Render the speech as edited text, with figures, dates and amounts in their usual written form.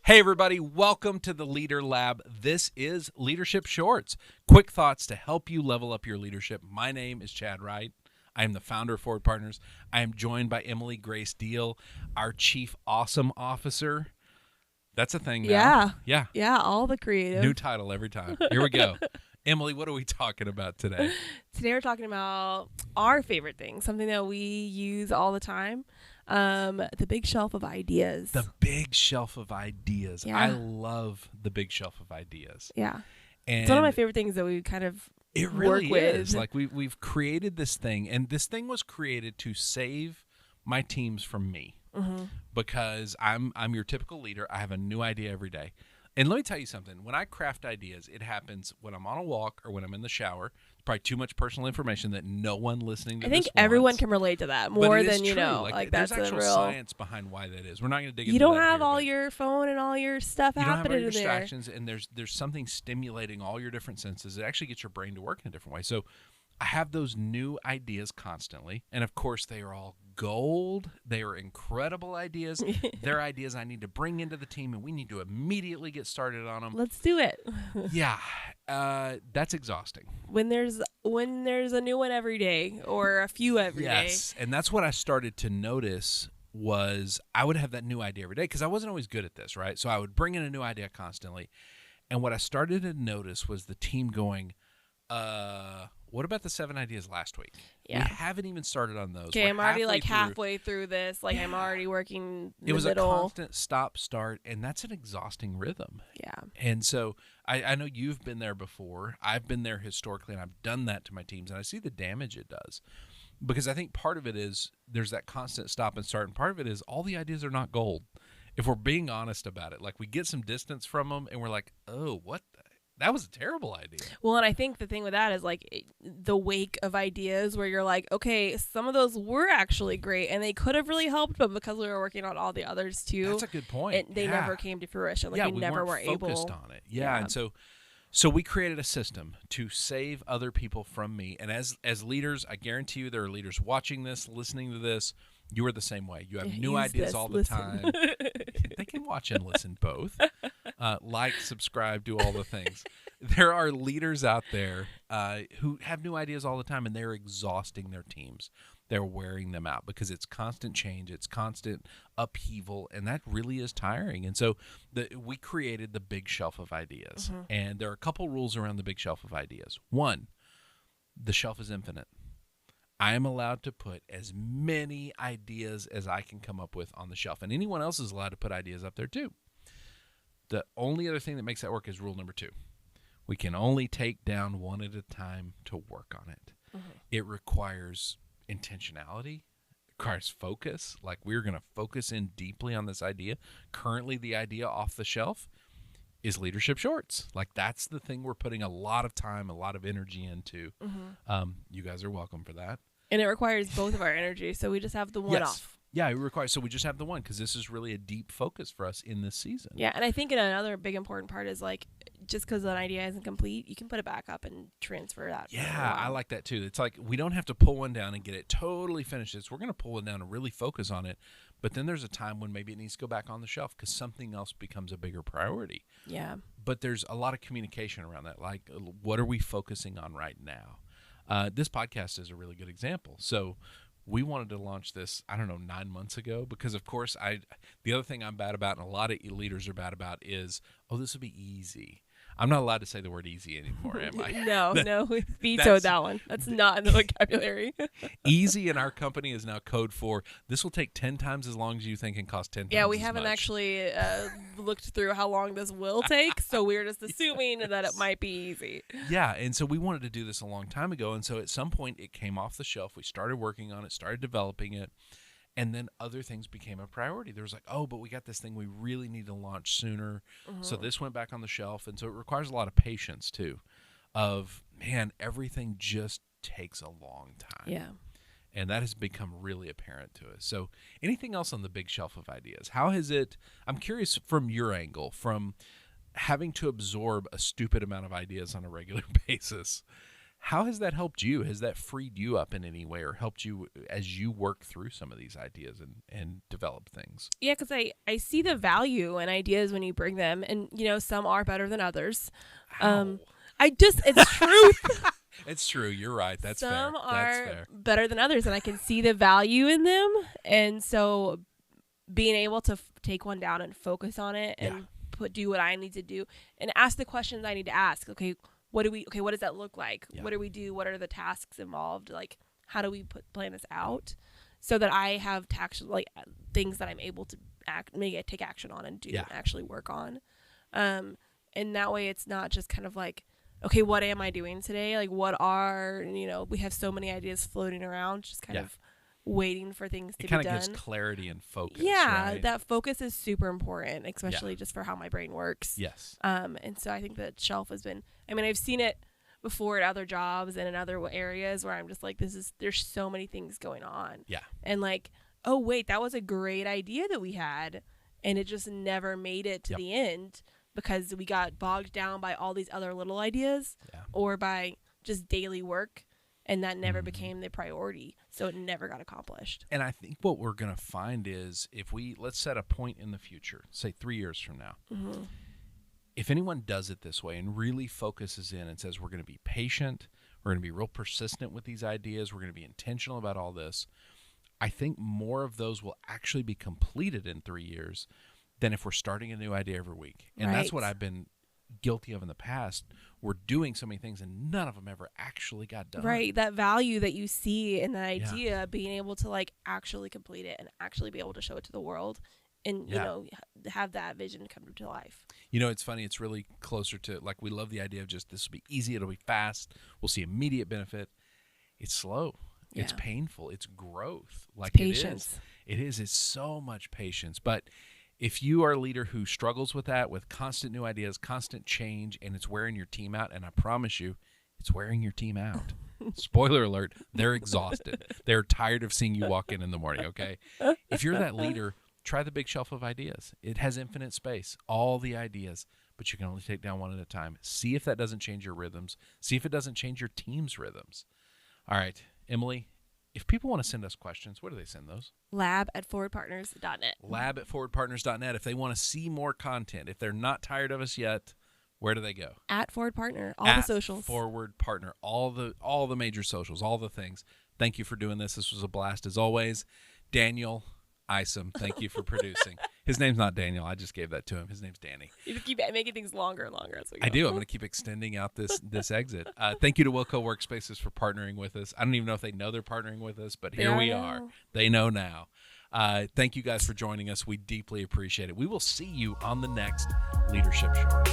Hey everybody, welcome to the Leader Lab. This is Leadership Shorts. Quick thoughts to help you level up your leadership. My name is Chad Wright. I am the founder of Forward Partners. I am joined by Emily Grace Deal, our Chief Awesome Officer. That's a thing now. Yeah, all the creative. New title every time. Here we go. Emily, what are we talking about today? Today we're talking about our favorite thing, something that we use all the time. The big shelf of ideas. The big shelf of ideas. Yeah. I love the big shelf of ideas. Yeah. And It's one of my favorite things that we kind of it really work is. with. Like we've created this thing, and this thing was created to save my teams from me. Mm-hmm. Because I'm your typical leader. I have a new idea every day. And let me tell you something. When I craft ideas, it happens when I'm on a walk or when I'm in the shower. It's probably too much personal information that no one listening to I think this everyone wants. can relate to that But more it is than you true. know. Like that's there's a actual real science behind why that is. We're not going to dig into You don't that have here, all but your phone and all your stuff you don't have all happening your in there. distractions, and there's something stimulating all your different senses. It actually gets your brain to work in a different way. So I have those new ideas constantly, and of course they are all gold. They are incredible ideas. They're ideas I need to bring into the team, and we need to immediately get started on them. Let's do it. Yeah, that's exhausting. When there's a new one every day or a few every day. Yes, and that's what I started to notice was I would have that new idea every day because I wasn't always good at this, right? So I would bring in a new idea constantly, and what I started to notice was the team going, what about the 7 ideas last week? Yeah. We haven't even started on those. Okay, We're I'm already like through. halfway through this. Like I'm already working It was middle. a constant stop, start, and that's an exhausting rhythm. Yeah. And so I know you've been there before. I've been there historically, and I've done that to my teams, and I see the damage it does. Because I think part of it is there's that constant stop and start, and part of it is all the ideas are not gold. If we're being honest about it, like we get some distance from them, and we're like, oh, what the? That was a terrible idea. Well, and I think the thing with that is like the wake of ideas where you're like, okay, some of those were actually great and they could have really helped, but because we were working on all the others too, That's a good point. they never came to fruition. Like we never were focused able. on it. Yeah, and so we created a system to save other people from me. And as leaders, I guarantee you there are leaders watching this, listening to this. You are the same way. You have new ideas all the time. They can watch and listen both. Like, subscribe, do all the things. There are leaders out there who have new ideas all the time, and they're exhausting their teams. They're wearing them out because it's constant change, it's constant upheaval, and that really is tiring. And so we created the big shelf of ideas. Mm-hmm. And there are a couple rules around the big shelf of ideas. One, the shelf is infinite. I am allowed to put as many ideas as I can come up with on the shelf. And anyone else is allowed to put ideas up there too. The only other thing that makes that work is rule number 2. We can only take down one at a time to work on it. Mm-hmm. It requires intentionality. It requires focus. Like we're going to focus in deeply on this idea. Currently, the idea off the shelf is Leadership Shorts. Like that's the thing we're putting a lot of time, a lot of energy into. Mm-hmm. You guys are welcome for that. And it requires both of our energy, so we just have the one off. Yeah, it requires. So we just have the one because this is really a deep focus for us in this season. Yeah, and I think another big important part is like just because an idea isn't complete, you can put it back up and transfer that. Yeah, I like that too. It's like we don't have to pull one down and get it totally finished. We're going to pull it down and really focus on it. But then there's a time when maybe it needs to go back on the shelf because something else becomes a bigger priority. Yeah. But there's a lot of communication around that. Like, what are we focusing on right now? This podcast is a really good example. So we wanted to launch this, 9 months ago because, of course, the other thing I'm bad about and a lot of leaders are bad about is, this will be easy. I'm not allowed to say the word easy anymore, am I? No, we vetoed that one. That's not in the vocabulary. Easy in our company is now code for this will take 10 times as long as you think and cost 10 times as much. Yeah, we haven't actually looked through how long this will take, so we're just assuming that it might be easy. Yeah, and so we wanted to do this a long time ago, and so at some point it came off the shelf. We started working on it, started developing it, and then other things became a priority. There was like, but we got this thing we really need to launch sooner. Mm-hmm. So this went back on the shelf. And so it requires a lot of patience too everything just takes a long time. Yeah. And that has become really apparent to us. So anything else on the big shelf of ideas? How has it, I'm curious from your angle, from having to absorb a stupid amount of ideas on a regular basis, How has that helped you? Has that freed you up in any way or helped you as you work through some of these ideas and develop things? Yeah, because I see the value in ideas when you bring them. And, some are better than others. How? It's truth. It's true. You're right. That's fair. Some That's are fair. better than others, and I can see the value in them. And so being able to take one down and focus on it and do what I need to do and ask the questions I need to ask. Okay, what does that look like? Yeah. What do we do? What are the tasks involved? Like, how do we plan this out so that I have things that I'm able to take action on and do and actually work on. And that way it's not just kind of like, okay, what am I doing today? Like, we have so many ideas floating around, just kind of waiting for things to be done. It kind of gives clarity and focus. Yeah, right? That focus is super important, especially just for how my brain works. Yes. And so I think that shelf has been, I've seen it before at other jobs and in other areas where I'm just like, there's so many things going on. Yeah. And like, oh, wait, that was a great idea that we had, and it just never made it to the end because we got bogged down by all these other little ideas or by just daily work. And that never became the priority. So it never got accomplished. And I think what we're going to find is let's set a point in the future, say 3 years from now. Mm-hmm. If anyone does it this way and really focuses in and says, we're going to be patient, we're going to be real persistent with these ideas, we're going to be intentional about all this, I think more of those will actually be completed in 3 years than if we're starting a new idea every week. And that's what I've been guilty of in the past. We're doing so many things and none of them ever actually got done. Right. That value that you see in that idea, being able to like actually complete it and actually be able to show it to the world and, have that vision come to life. It's funny. It's really closer to like, we love the idea of just this will be easy. It'll be fast. We'll see immediate benefit. It's slow. Yeah. It's painful. It's growth. Like it's patience. It is. It's so much patience. But if you are a leader who struggles with that, with constant new ideas, constant change, and it's wearing your team out, and I promise you, it's wearing your team out. Spoiler alert, they're exhausted. They're tired of seeing you walk in the morning, okay? If you're that leader, try the big shelf of ideas. It has infinite space, all the ideas, but you can only take down one at a time. See if that doesn't change your rhythms. See if it doesn't change your team's rhythms. All right, Emily, if people want to send us questions, where do they send those? lab@forwardpartners.net. lab@forwardpartners.net. If they want to see more content, if they're not tired of us yet, where do they go? @ForwardPartner, the socials. @ForwardPartner, all the major socials, all the things. Thank you for doing this. This was a blast as always. Daniel Isom, thank you for producing. His name's not Daniel. I just gave that to him. His name's Danny. You just keep making things longer and longer. I do. I'm going to keep extending out this exit. Thank you to Wilco Workspaces for partnering with us. I don't even know if they know they're partnering with us, but here we are. They know now. Thank you guys for joining us. We deeply appreciate it. We will see you on the next Leadership Shorts.